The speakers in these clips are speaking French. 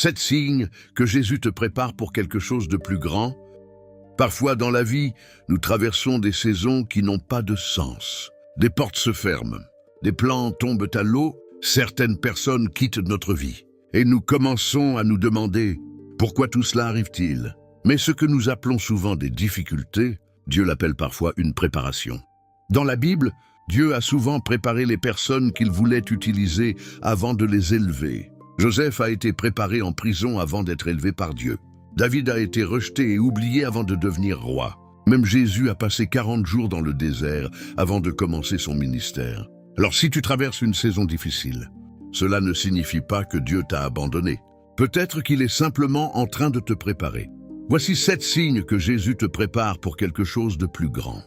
7 signes que Jésus te prépare pour quelque chose de plus grand. Parfois dans la vie, nous traversons des saisons qui n'ont pas de sens. Des portes se ferment, des plans tombent à l'eau, certaines personnes quittent notre vie. Et nous commençons à nous demander « Pourquoi tout cela arrive-t-il » Mais ce que nous appelons souvent des difficultés, Dieu l'appelle parfois une préparation. Dans la Bible, Dieu a souvent préparé les personnes qu'il voulait utiliser avant de les élever. Joseph a été préparé en prison avant d'être élevé par Dieu. David a été rejeté et oublié avant de devenir roi. Même Jésus a passé 40 jours dans le désert avant de commencer son ministère. Alors si tu traverses une saison difficile, cela ne signifie pas que Dieu t'a abandonné. Peut-être qu'il est simplement en train de te préparer. Voici 7 signes que Jésus te prépare pour quelque chose de plus grand.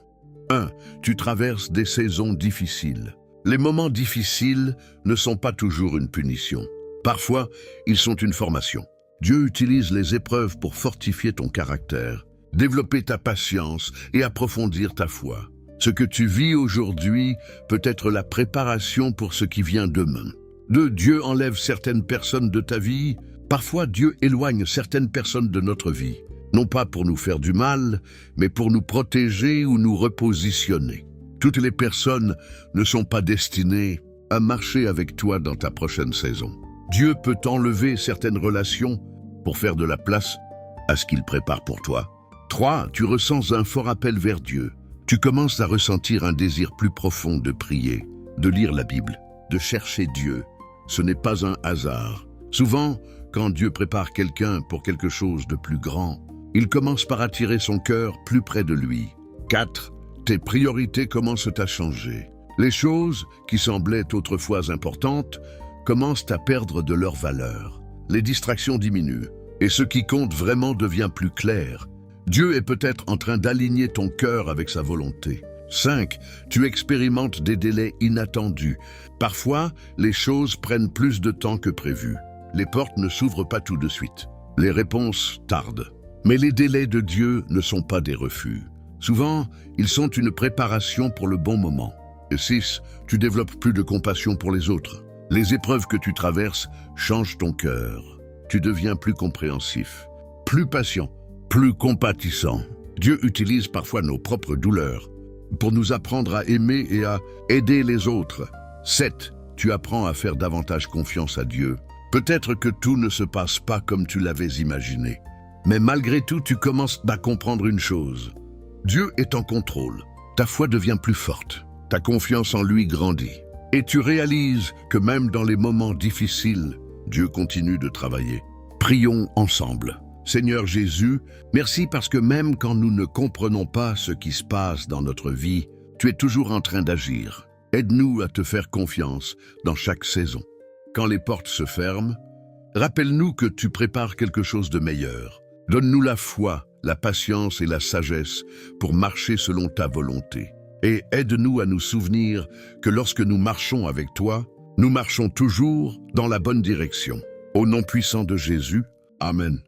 1. Tu traverses des saisons difficiles. Les moments difficiles ne sont pas toujours une punition. Parfois, ils sont une formation. Dieu utilise les épreuves pour fortifier ton caractère, développer ta patience et approfondir ta foi. Ce que tu vis aujourd'hui peut être la préparation pour ce qui vient demain. 2. Dieu enlève certaines personnes de ta vie. Parfois, Dieu éloigne certaines personnes de notre vie. Non pas pour nous faire du mal, mais pour nous protéger ou nous repositionner. Toutes les personnes ne sont pas destinées à marcher avec toi dans ta prochaine saison. Dieu peut enlever certaines relations pour faire de la place à ce qu'il prépare pour toi. 3. Tu ressens un fort appel vers Dieu. Tu commences à ressentir un désir plus profond de prier, de lire la Bible, de chercher Dieu. Ce n'est pas un hasard. Souvent, quand Dieu prépare quelqu'un pour quelque chose de plus grand, il commence par attirer son cœur plus près de lui. 4. Tes priorités commencent à changer. Les choses qui semblaient autrefois importantes commencent à perdre de leur valeur. Les distractions diminuent et ce qui compte vraiment devient plus clair. Dieu est peut-être en train d'aligner ton cœur avec sa volonté. 5. Tu expérimentes des délais inattendus. Parfois, les choses prennent plus de temps que prévu. Les portes ne s'ouvrent pas tout de suite. Les réponses tardent. Mais les délais de Dieu ne sont pas des refus. Souvent, ils sont une préparation pour le bon moment. Et 6. Tu développes plus de compassion pour les autres. Les épreuves que tu traverses changent ton cœur. Tu deviens plus compréhensif, plus patient, plus compatissant. Dieu utilise parfois nos propres douleurs pour nous apprendre à aimer et à aider les autres. 7. Tu apprends à faire davantage confiance à Dieu. Peut-être que tout ne se passe pas comme tu l'avais imaginé. Mais malgré tout, tu commences à comprendre une chose. Dieu est en contrôle. Ta foi devient plus forte. Ta confiance en lui grandit. Et tu réalises que même dans les moments difficiles, Dieu continue de travailler. Prions ensemble. Seigneur Jésus, merci parce que même quand nous ne comprenons pas ce qui se passe dans notre vie, tu es toujours en train d'agir. Aide-nous à te faire confiance dans chaque saison. Quand les portes se ferment, rappelle-nous que tu prépares quelque chose de meilleur. Donne-nous la foi, la patience et la sagesse pour marcher selon ta volonté. Et aide-nous à nous souvenir que lorsque nous marchons avec toi, nous marchons toujours dans la bonne direction. Au nom puissant de Jésus, Amen.